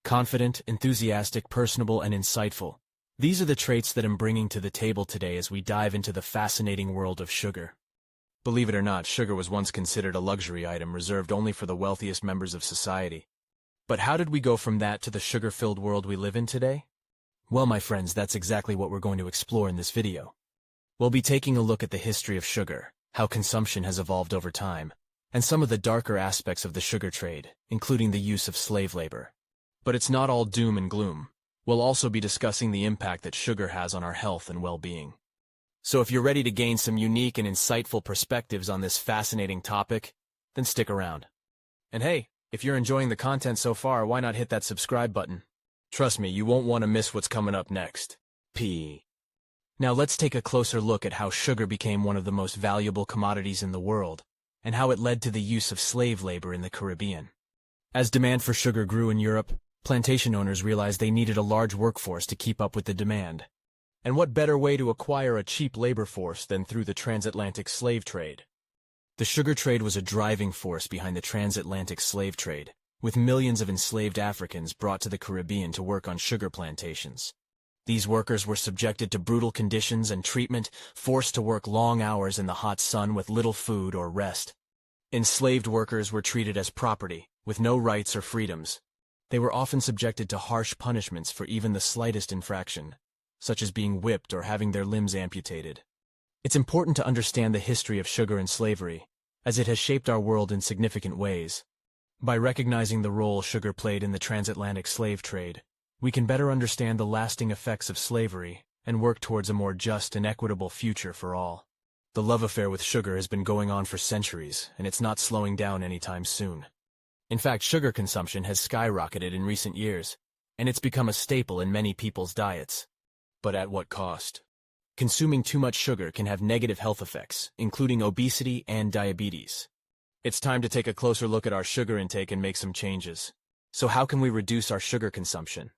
Confident, enthusiastic, personable, and insightful. These are the traits that I'm bringing to the table today as we dive into the fascinating world of sugar. Believe it or not, sugar was once considered a luxury item reserved only for the wealthiest members of society. But how did we go from that to the sugar-filled world we live in today? Well, my friends, that's exactly what we're going to explore in this video. We'll be taking a look at the history of sugar, how consumption has evolved over time, and some of the darker aspects of the sugar trade, including the use of slave labor. But it's not all doom and gloom. We'll also be discussing the impact that sugar has on our health and well-being. So if you're ready to gain some unique and insightful perspectives on this fascinating topic, then stick around. And hey, if you're enjoying the content so far, why not hit that subscribe button? Trust me, you won't want to miss what's coming up next. Now let's take a closer look at how sugar became one of the most valuable commodities in the world, and how it led to the use of slave labor in the Caribbean. As demand for sugar grew in Europe, plantation owners realized they needed a large workforce to keep up with the demand. And what better way to acquire a cheap labor force than through the transatlantic slave trade? The sugar trade was a driving force behind the transatlantic slave trade, with millions of enslaved Africans brought to the Caribbean to work on sugar plantations. These workers were subjected to brutal conditions and treatment, forced to work long hours in the hot sun with little food or rest. Enslaved workers were treated as property, with no rights or freedoms. They were often subjected to harsh punishments for even the slightest infraction, such as being whipped or having their limbs amputated. It's important to understand the history of sugar and slavery, as it has shaped our world in significant ways. By recognizing the role sugar played in the transatlantic slave trade, we can better understand the lasting effects of slavery and work towards a more just and equitable future for all. The love affair with sugar has been going on for centuries, and it's not slowing down anytime soon. In fact, sugar consumption has skyrocketed in recent years, and it's become a staple in many people's diets. But at what cost? Consuming too much sugar can have negative health effects, including obesity and diabetes. It's time to take a closer look at our sugar intake and make some changes. So how can we reduce our sugar consumption?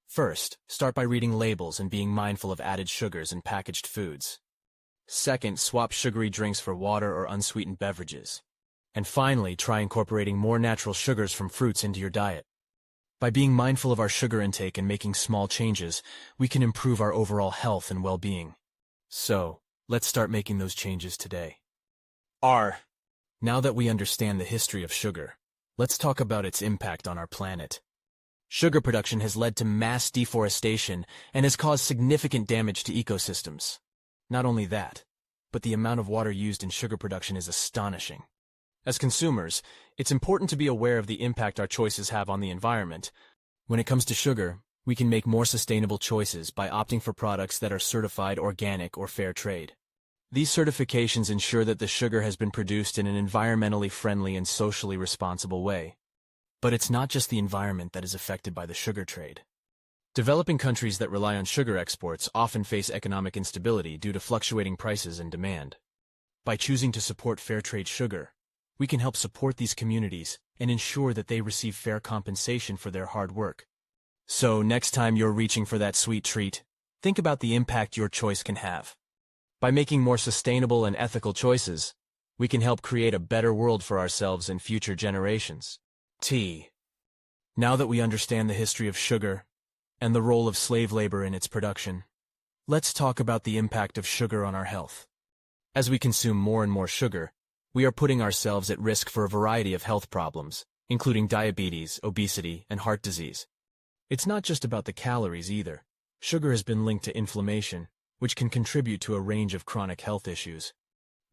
First, start by reading labels and being mindful of added sugars in packaged foods. Second, swap sugary drinks for water or unsweetened beverages. And finally, try incorporating more natural sugars from fruits into your diet. By being mindful of our sugar intake and making small changes, we can improve our overall health and well-being. So, let's start making those changes today. Now that we understand the history of sugar, let's talk about its impact on our planet. Sugar production has led to mass deforestation and has caused significant damage to ecosystems. Not only that, but the amount of water used in sugar production is astonishing. As consumers, it's important to be aware of the impact our choices have on the environment. When it comes to sugar, we can make more sustainable choices by opting for products that are certified organic or fair trade. These certifications ensure that the sugar has been produced in an environmentally friendly and socially responsible way. But it's not just the environment that is affected by the sugar trade. Developing countries that rely on sugar exports often face economic instability due to fluctuating prices and demand. By choosing to support fair trade sugar, we can help support these communities and ensure that they receive fair compensation for their hard work. So, next time you're reaching for that sweet treat, think about the impact your choice can have. By making more sustainable and ethical choices, we can help create a better world for ourselves and future generations. Now that we understand the history of sugar and the role of slave labor in its production, let's talk about the impact of sugar on our health. As we consume more and more sugar, we are putting ourselves at risk for a variety of health problems, including diabetes, obesity, and heart disease. It's not just about the calories either. Sugar has been linked to inflammation, which can contribute to a range of chronic health issues.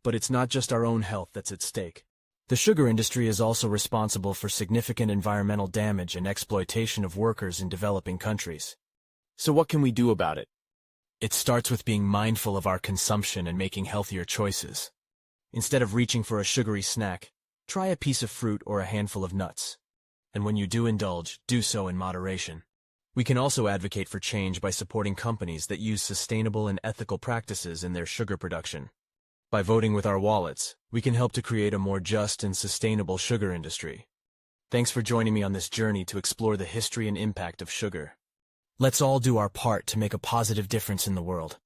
But it's not just our own health that's at stake. The sugar industry is also responsible for significant environmental damage and exploitation of workers in developing countries. So what can we do about it? It starts with being mindful of our consumption and making healthier choices. Instead of reaching for a sugary snack, try a piece of fruit or a handful of nuts. And when you do indulge, do so in moderation. We can also advocate for change by supporting companies that use sustainable and ethical practices in their sugar production. By voting with our wallets, we can help to create a more just and sustainable sugar industry. Thanks for joining me on this journey to explore the history and impact of sugar. Let's all do our part to make a positive difference in the world.